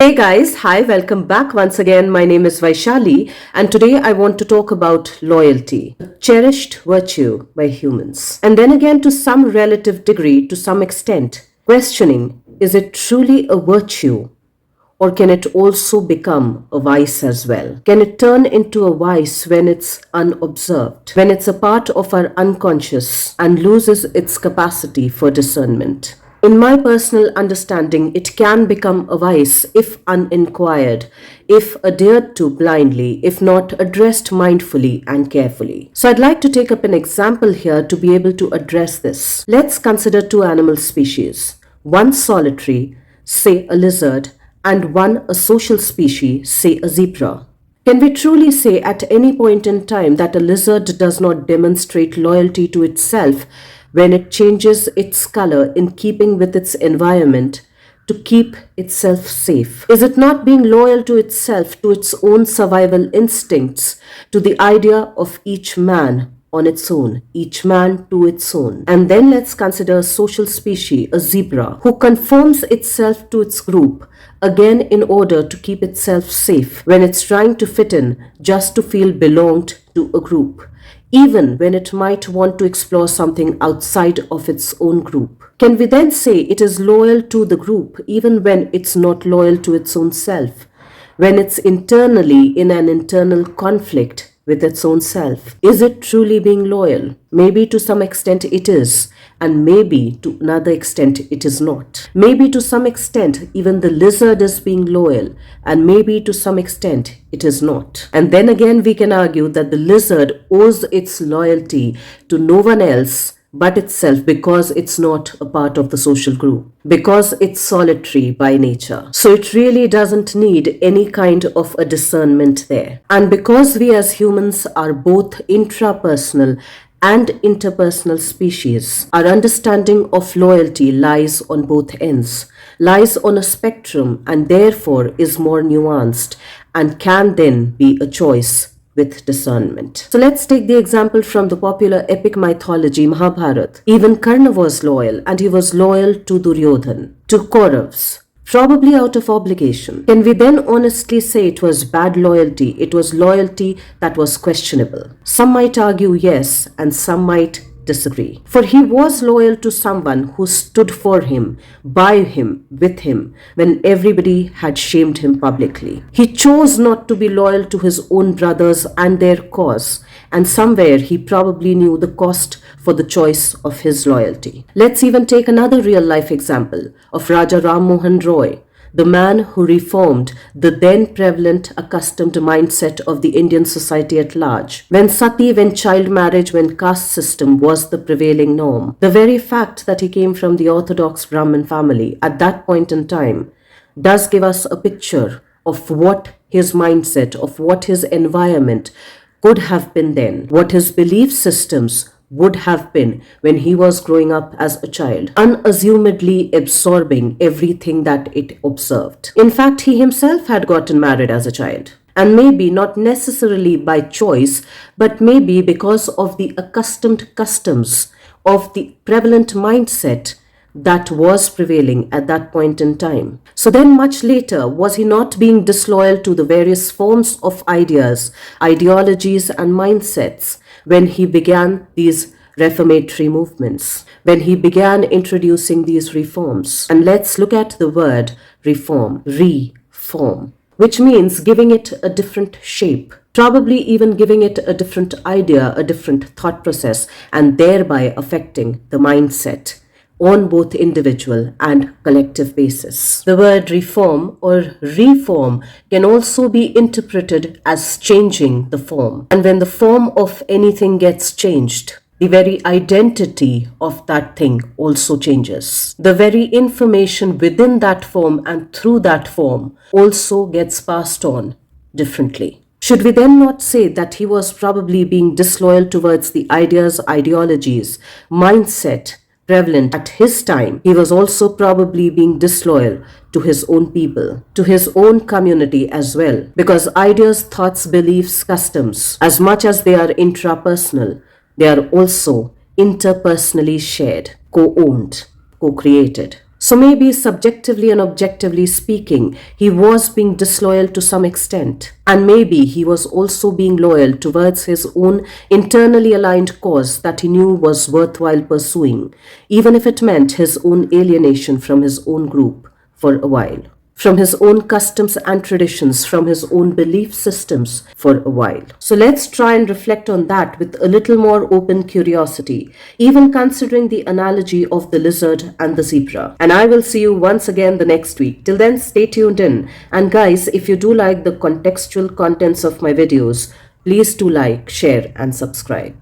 Hey guys, hi, welcome back once again. My name is Vaishali, and today I want to talk about loyalty, a cherished virtue by humans. And then again, to some relative degree, to some extent, questioning is it truly a virtue, or can it also become a vice as well? Can it turn into a vice when it's unobserved, when it's a part of our unconscious and loses its capacity for discernment? In my personal understanding, it can become a vice if uninquired, if adhered to blindly, if not addressed mindfully and carefully. So I'd like to take up an example here to be able to address this. Let's consider two animal species, one solitary, say a lizard, and one a social species, say a zebra. Can we truly say at any point in time that a lizard does not demonstrate loyalty to itself when it changes its color in keeping with its environment to keep itself safe? Is it not being loyal to itself, to its own survival instincts, to the idea of each man on its own, each man to its own? And then let's consider a social species, a zebra, who conforms itself to its group, again in order to keep itself safe when it's trying to fit in just to feel belonged to a group, even when it might want to explore something outside of its own group. Can we then say it is loyal to the group even when it's not loyal to its own self, when it's internally in an internal conflict with its own self? Is it truly being loyal? Maybe to some extent it is, and maybe to another extent it is not. Maybe to some extent even the lizard is being loyal, and maybe to some extent it is not. And then again we can argue that the lizard owes its loyalty to no one else but itself because it's not a part of the social group, because it's solitary by nature. So it really doesn't need any kind of a discernment there. And because we as humans are both intrapersonal and interpersonal species, our understanding of loyalty lies on both ends, lies on a spectrum, and therefore is more nuanced and can then be a choice with discernment. So let's take the example from the popular epic mythology Mahabharata. Even Karna was loyal, and he was loyal to Duryodhan, to Kauravas, probably out of obligation. Can we then honestly say it was bad loyalty? It was loyalty that was questionable. Some might argue yes, and some might disagree. For he was loyal to someone who stood for him, by him, with him, when everybody had shamed him publicly. He chose not to be loyal to his own brothers and their cause, and somewhere he probably knew the cost for the choice of his loyalty. Let's even take another real life example of Raja Ram Mohan Roy, the man who reformed the then prevalent accustomed mindset of the Indian society at large. When sati, when child marriage, when caste system was the prevailing norm, the very fact that he came from the orthodox Brahmin family at that point in time does give us a picture of what his mindset, of what his environment could have been then, what his belief systems would have been when he was growing up as a child, unassumedly absorbing everything that it observed. In fact, he himself had gotten married as a child. And maybe not necessarily by choice, but maybe because of the accustomed customs of the prevalent mindset that was prevailing at that point in time. So then much later, was he not being disloyal to the various forms of ideas, ideologies and mindsets when he began these reformatory movements, when he began introducing these reforms? And let's look at the word reform, reform, which means giving it a different shape, probably even giving it a different idea, a different thought process, and thereby affecting the mindset on both individual and collective basis. The word reform or reform can also be interpreted as changing the form. And when the form of anything gets changed, the very identity of that thing also changes. The very information within that form and through that form also gets passed on differently. Should we then not say that he was probably being disloyal towards the ideas, ideologies, mindset prevalent at his time? He was also probably being disloyal to his own people, to his own community as well, because ideas, thoughts, beliefs, customs, as much as they are intrapersonal, they are also interpersonally shared, co-owned, co-created. So maybe subjectively and objectively speaking, he was being disloyal to some extent. And maybe he was also being loyal towards his own internally aligned cause that he knew was worthwhile pursuing, even if it meant his own alienation from his own group for a while, from his own customs and traditions, from his own belief systems for a while. So let's try and reflect on that with a little more open curiosity, even considering the analogy of the lizard and the zebra. And I will see you once again the next week. Till then, stay tuned in. And guys, if you do like the contextual contents of my videos, please do like, share, and subscribe.